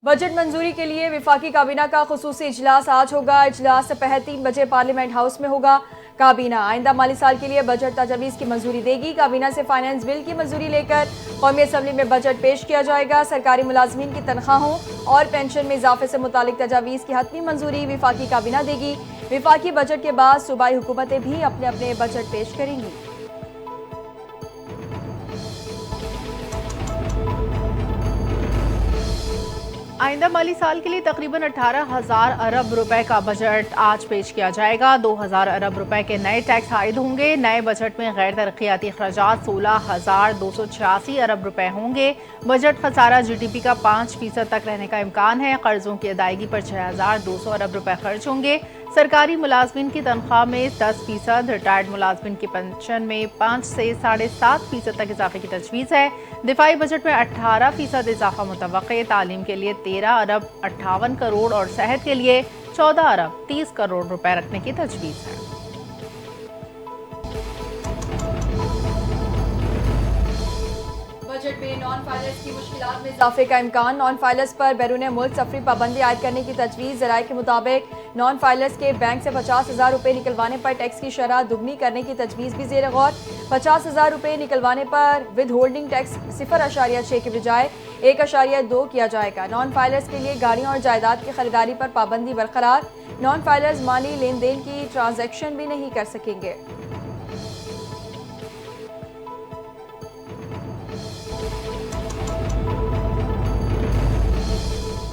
Budget मंजूरी के लिए विफाकी काबीना का खुसूसी इजलास आज होगा। इजलास पहर 3 बजे पार्लियामेंट हाउस में होगा। काबीना आइंदा माली साल के लिए बजट तजवीज़ की मंजूरी देगी। काबीना से फाइनेंस बिल की मंजूरी लेकर कौमी असम्बली में बजट पेश किया जाएगा। सरकारी मुलाजमीन की तनख्वाहों और पेंशन में इजाफे से मुतालिक तजावीज़ की हतमी मंजूरी विफाकी काबीना देगी। विफाकी बजट के बाद सूबाई हुकूमतें भी अपने अपने बजट पेश करेंगी। आइंदा माली साल के लिए तकरीबन 18,000 अरब रुपए का बजट आज पेश किया जाएगा। 2,000 अरब रुपए के नए टैक्स आयद होंगे। नए बजट में गैर तरक्याती अखराजात 16,286 अरब रुपए होंगे। बजट खसारा GDP का 5% तक रहने का इम्कान है। कर्जों की अदायगी पर 6,200 अरब रुपए खर्च होंगे। सरकारी मुलाजमीन की तनख्वाह में 10%, रिटायर्ड मुलाजमीन की पेंशन में 5 से 7.5% तक इजाफे की तजवीज़ है। दिफाई बजट में 18% इजाफा मुतवक्के। तालीम के लिए 13 अरब 58 करोड़ और सेहत के लिए 14 अरब 30 करोड़ रुपए रखने की तजवीज़ है। बजट में नॉन फाइलर्स की मुश्किलात में इजाफे का इम्कान। नॉन फाइलर्स पर बैरून मुल्क सफरी पाबंदी आयद करने की तजवीज़। ज़राए के मुताबिक नॉन फाइलर्स के बैंक से 50,000 रुपये निकलवाने पर टैक्स की शरह दुगनी करने की तजवीज़ भी ज़ेर गौर। 50,000 रुपये निकलवाने पर विद होल्डिंग टैक्स 0.6 के बजाय 1.2 किया जाएगा। नॉन फाइलर्स के लिए गाड़ियों और जायदाद की खरीदारी पर पाबंदी बरकरार। नॉन फाइलर्स माली लेन देन की ट्रांजैक्शन भी नहीं कर सकेंगे।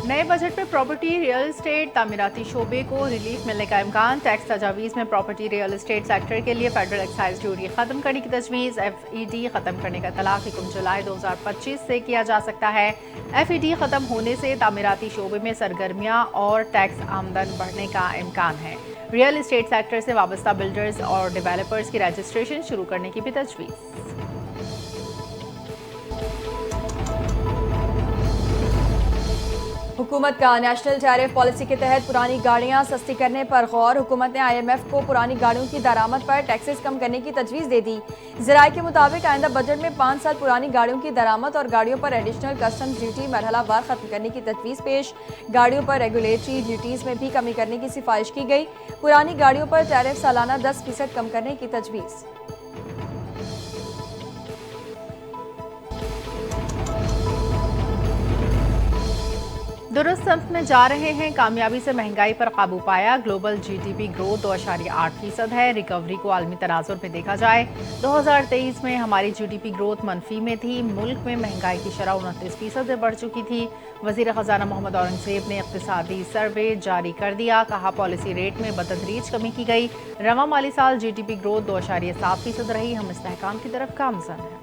नए बजट में प्रॉपर्टी, रियल एस्टेट, तामीराती शोबे को रिलीफ मिलने का इम्कान। टैक्स तजावीज़ में प्रॉपर्टी, रियल एस्टेट सेक्टर के लिए फेडरल एक्साइज ड्यूटी खत्म करने की तजवीज़। FED खत्म करने का तलाक 1 जुलाई 2025 से किया जा सकता है। FED खत्म होने से तामीराती शोबे में सरगर्मियाँ और टैक्स आमदन बढ़ने का इम्कान है। रियल एस्टेट सेक्टर से वाबस्ता बिल्डर्स और डेवलपर्स की रजिस्ट्रेशन शुरू करने की भी तजवीज़। हुकूमत का नेशनल टैरिफ पॉलिसी के तहत पुरानी गाड़ियां सस्ती करने पर गौर। हुकूमत ने IMF को पुरानी गाड़ियों की दरामद पर टैक्सेस कम करने की तजवीज़ दे दी। ज़राए के मुताबिक आइंदा बजट में 5 साल पुरानी गाड़ियों की दरामद और गाड़ियों पर एडिशनल कस्टम्स ड्यूटी मरहलावार खत्म करने की तजवीज़ पेश। गाड़ियों पर रेगुलेटरी ड्यूटीज़ में भी कमी करने की सिफारिश की गई। पुरानी गाड़ियों पर टैरिफ सालाना 10% कम करने की तजवीज़। दुरुस्त संत में जा रहे हैं। कामयाबी से महंगाई पर काबू पाया। ग्लोबल GDP ग्रोथ 2.8% है। रिकवरी को आलमी तनाजुर में देखा जाए 2023 में हमारी GDP ग्रोथ मनफी में थी। मुल्क में महंगाई की शरह 29% से बढ़ चुकी थी। वज़ीर ख़जाना मोहम्मद औरंगज़ेब ने इक़्तिसादी सर्वे जारी कर दिया। कहा पॉलिसी रेट में बतदरीज कमी की गई। रवा माली साल GDP ग्रोथ 2.7% रही। हम इस्तेहकाम की तरफ गामज़न हैं।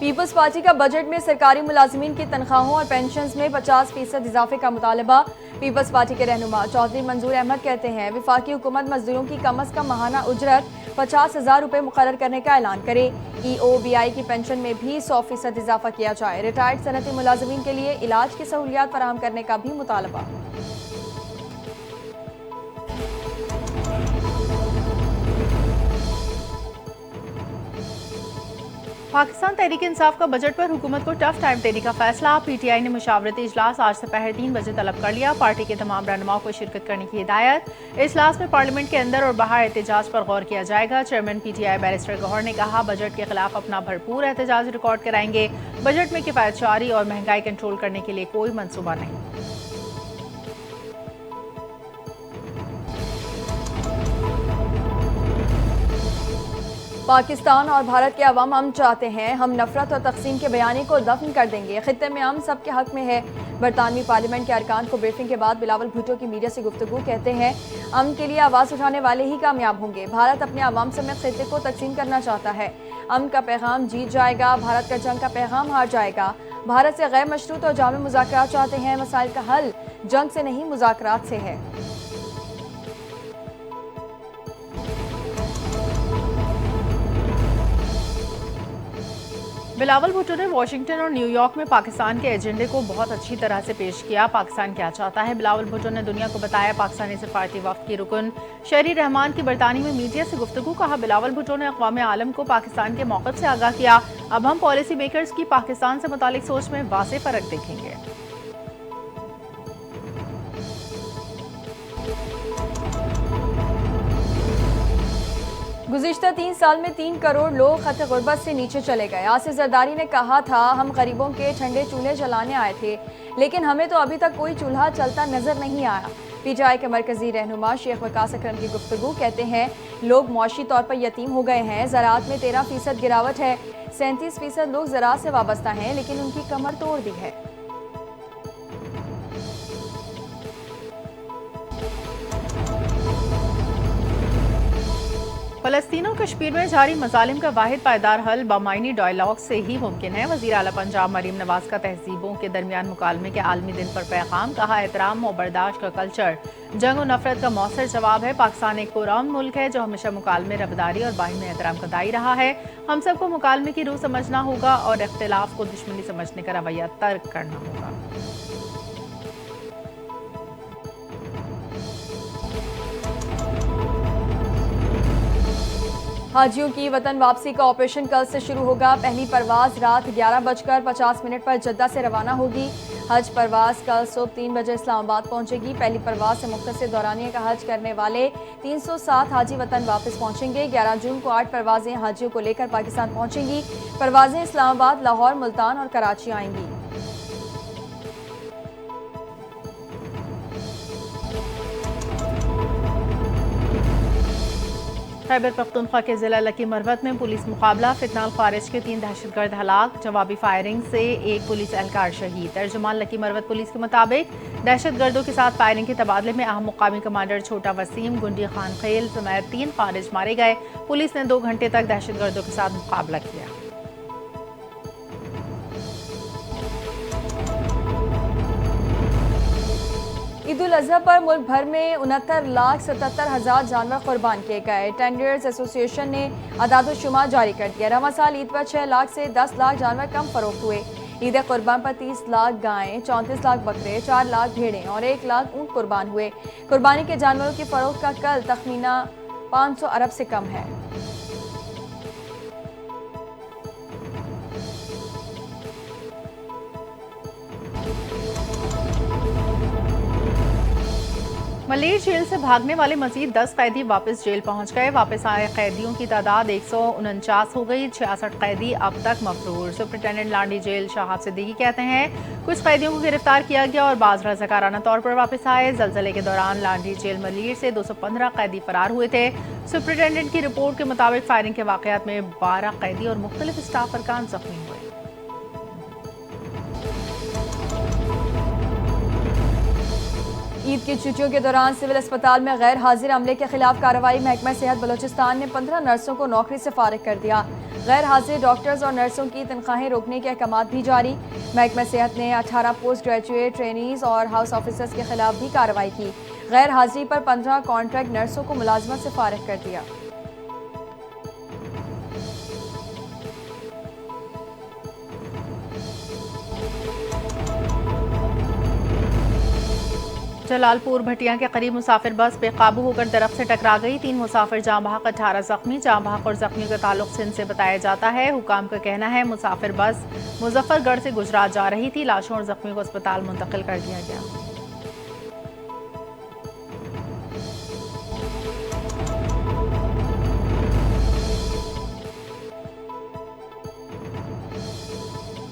पीपल्स पार्टी का बजट में सरकारी मुलाजमीन की तनख्वाहों और पेंशन में 50% इजाफे का मुतालबा। पीपल्स पार्टी के रहनुमा चौधरी मंजूर अहमद कहते हैं विफाकी हुकूमत मजदूरों की कम अज कम माहाना उजरत 50,000 रुपये मुकर्रर करने का ऐलान करे। EOBI की पेंशन में भी 100% इजाफा किया जाए। रिटायर्ड सनती मुलाजमीन के लिए इलाज की सहूलियात फराहम करने का भी मुतालबा। पाकिस्तान तहरीक इंसाफ का बजट पर हुकूमत को टफ टाइम देने का फैसला। PTI ने मुशावरती इजलास आज दोपहर 3 बजे तलब कर लिया। पार्टी के तमाम रहनुमाओं को शिरकत करने की हिदायत। इजलास में पार्लियामेंट के अंदर और बाहर एहतजाज पर गौर किया जाएगा। चेयरमैन PTI बैरिस्टर गौहर ने कहा बजट के खिलाफ अपना भरपूर एहतजाज रिकॉर्ड कराएंगे। बजट में किफायतशारी और महंगाई कंट्रोल करने के लिए कोई मंसूबा नहीं। पाकिस्तान और भारत के अवाम अमन चाहते हैं। हम नफरत और तकसीम के बयानी को दफन कर देंगे। खित्ते में अमन सबके हक में है। बरतानवी पार्लियामेंट के अरकान को ब्रीफिंग के बाद बिलावल भुट्टो की मीडिया से गुफ्तगू कहते हैं अमन के लिए आवाज़ उठाने वाले ही कामयाब होंगे। भारत अपने अवाम समेत खित्ते को तकसीम करना चाहता है। अमन का पैगाम जीत जाएगा। भारत का जंग का पैगाम हार जाएगा। भारत से गैर मशरूत और जामे मुज़ाकरात चाहते हैं। मसाइल का हल जंग से नहीं मुज़ाकरात से है। बिलावल भुट्टो ने वॉशिंगटन और न्यूयॉर्क में पाकिस्तान के एजेंडे को बहुत अच्छी तरह से पेश किया। पाकिस्तान क्या चाहता है, बिलावल भुट्टो ने दुनिया को बताया। पाकिस्तानी सफारती वफ्द की रुकन शहरी रहमान की बरतानी में मीडिया से गुफ्तगू। कहा, बिलावल भुट्टो ने अक़वाम आलम को पाकिस्तान के मौक़िफ़ से आगाह किया। अब हम पॉलिसी मेकर्स की पाकिस्तान से मुतालिक सोच में वाज़ेह फ़र्क देखेंगे। गुज़िश्ता 3 साल में 3 करोड़ लोग खत गुर्बत से नीचे चले गए। आसिफ जरदारी ने कहा था, हम गरीबों के ठंडे चूल्हे जलाने आए थे, लेकिन हमें तो अभी तक कोई चूल्हा चलता नजर नहीं आया। पीटीआई के मरकजी रहनुमा शेख वकास अकरम की गुफ्तगू। कहते हैं, लोग मौशी तौर पर यतीम हो गए हैं। ज़राअत में 13% गिरावट है। 37% लोग ज़राअत से वाबस्ता हैं, लेकिन उनकी कमर तोड़ दी है। फ़लस्तीन और कश्मीर में जारी मज़ालिम का वाहिद पायदार हल बामायनी डायलॉग से ही मुमकिन है। वज़ीर आला पंजाब मरीम नवाज का तहजीबों के दरमियान मुकालमे के आलमी दिन पर पैगाम। कहा, एहतराम और बर्दाश्त का कल्चर जंग और नफरत का मौसर जवाब है। पाकिस्तान एक पुरअमन मुल्क है जो हमेशा मुकालमे, रबदारी और बाहिमी एहतराम का दाई रहा है। हम सबको मुकालमे की रूह समझना होगा और इख्तिलाफ को दुश्मनी समझने का रवैया तर्क करना होगा। हाजियों की वतन वापसी का ऑपरेशन कल से शुरू होगा। पहली परवाज रात 11:50 पर जद्दा से रवाना होगी। हज परवाज कल सुबह 3 बजे इस्लामाबाद पहुंचेगी। पहली परवाज से मुख्तसर दौरानिया का हज करने वाले 307 हाजी वतन वापस पहुंचेंगे। 11 जून को 8 परवाजें हाजियों को लेकर पाकिस्तान पहुंचेंगी। परवाजें इस्लामाबाद, लाहौर, मुल्तान और कराची आएंगी। खैबर पख्तूनख्वा के जिला लकी मरवत में पुलिस मुकाबला। फितनाल खारिज के 3 दहशतगर्द हलाक। जवाबी फायरिंग से 1 पुलिस एहलकार शहीद। तर्जुमान लकी मरवत पुलिस के मुताबिक दहशतगर्दों के साथ फायरिंग के तबादले में अहम मुकामी कमांडर छोटा वसीम, गुंडी खान खेल समेत 3 खारिज मारे गए। पुलिस ने 2 घंटे तक दहशतगर्दों के साथ मुकाबला किया। ईद उल अजहा पर मुल्क भर में 69,77,000 जानवर कुर्बान किए गए। टेंडर्स एसोसिएशन ने अदाद-ओ-शुमार जारी कर दिया। रवां साल ईद पर 6 लाख से 10 लाख जानवर कम फरोख्त हुए। ईद कुर्बान पर 30 लाख गायें, 34 लाख बकरे, 4 लाख भेड़ें और 1 लाख ऊंट कुर्बान हुए। कुर्बानी के जानवरों की फरोख्त का कल तखमीना 500 अरब से कम है। मलेर जेल से भागने वाले मजीद 10 कैदी वापस जेल पहुंच गए। वापस आए कैदियों की तादाद 149 हो गई। 66 कैदी अब तक मफरूर। सुपरिटेंडेंट लांडी जेल शाहाब सिद्दीकी कहते हैं, कुछ कैदियों को गिरफ्तार किया गया और बाज रज़ाकाराना तौर पर वापस आए। जलजले के दौरान लांडी जेल मलीर से 215 कैदी फरार हुए थे। सुपरिटेंडेंट की रिपोर्ट के मुताबिक फायरिंग के वाकयात में 12 कैदी और मुख्तलिफ स्टाफ अरकान जख्मी हुए। ईद की छुट्टियों के दौरान सिविल अस्पताल में गैर हाजिर अमले के खिलाफ कार्रवाई। महकमा सेहत बलोचिस्तान ने 15 नर्सों को नौकरी से फारिग कर दिया। गैर हाजिर डॉक्टर्स और नर्सों की तनख्वाहें रोकने के अहकाम भी जारी। महकमा सेहत ने 18 पोस्ट ग्रेजुएट ट्रेनीज और हाउस ऑफिसर्स के खिलाफ भी कार्रवाई की। गैर हाजिरी पर 15 कॉन्ट्रैक्ट नर्सों को मुलाजमत से फारिग कर दिया। जलालपुर भटिया के करीब मुसाफिर बस बेकाबू होकर दरख्त से टकरा गई। 3 मुसाफिर जाँ बहक, 18 जख्मी। जाँ बहक और जख्मियों का ताल्लुक सिंध से बताया जाता है। हुकाम का कहना है, मुसाफिर बस मुजफ्फरगढ़ से गुजरात जा रही थी। लाशों और जख्मियों को अस्पताल मुंतकिल कर दिया गया।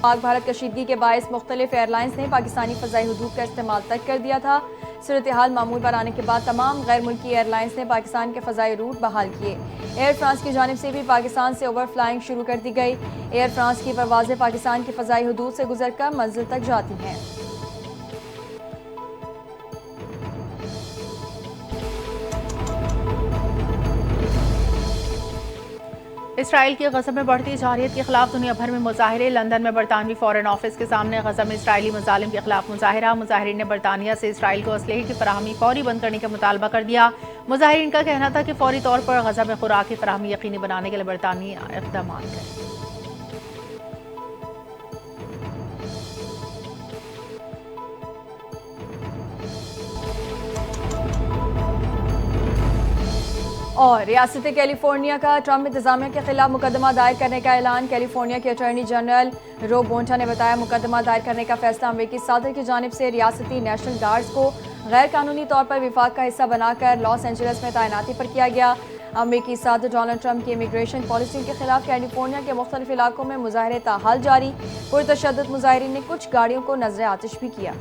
पाक भारत कशीदगी के बायस मुख्तलिफ एयरलाइंस ने पाकिस्तानी फ़ज़ाई हदूद का इस्तेमाल तक कर दिया था। सूरत हाल मामूल पर आने के बाद तमाम गैर मुल्की एयरलाइंस ने पाकिस्तान के फ़ज़ाई रूट बहाल किए। एयर फ्रांस की जानिब से भी पाकिस्तान से ओवर फ्लाइंग शुरू कर दी गई। एयर फ्रांस की परवाज़ें पाकिस्तान की फ़ज़ाई हदूद से गुजर कर मंजिल तक जाती हैं। इसराइल की गज़ा में बढ़ती जारियत के खिलाफ दुनिया भर में मुजाहिरे। लंदन में बरतानवी फॉरेन ऑफिस के सामने गज़ा में इसराइली मज़ालिम के खिलाफ मुजाहिरा। मुजाहिरीन ने बरतानिया से इसराइल को असलहे की फराहमी फौरी बंद करने का मुतालबा कर दिया। मुजाहिरीन का कहना था कि फौरी तौर पर गज़ा में खुराक की फराहमी यकीनी बनाने के लिए बरतानिया इक़दाम करे। और रियासत कैलिफोर्निया का ट्रंप इंतजामिया के खिलाफ मुकदमा दायर करने का ऐलान। कैलिफोर्निया के अटॉर्नी जनरल रोब बोंटा ने बताया, मुकदमा दायर करने का फैसला अमेरिकी सदर की जानिब से रियासती नेशनल गार्ड्स को गैर कानूनी तौर पर विफाक का हिस्सा बनाकर लॉस एंजलिस में तैनाती पर किया गया। अमेरिकी सदर डोनाल्ड ट्रंप की इमिग्रेशन पॉलिसी के खिलाफ कैलिफोर्निया के मुख्तलिफ इलाकों में मुजाहरे ताहाल जारी। पुरतशद्दुद मुजाहिरीन ने कुछ गाड़ियों को नजर आतिश भी किया।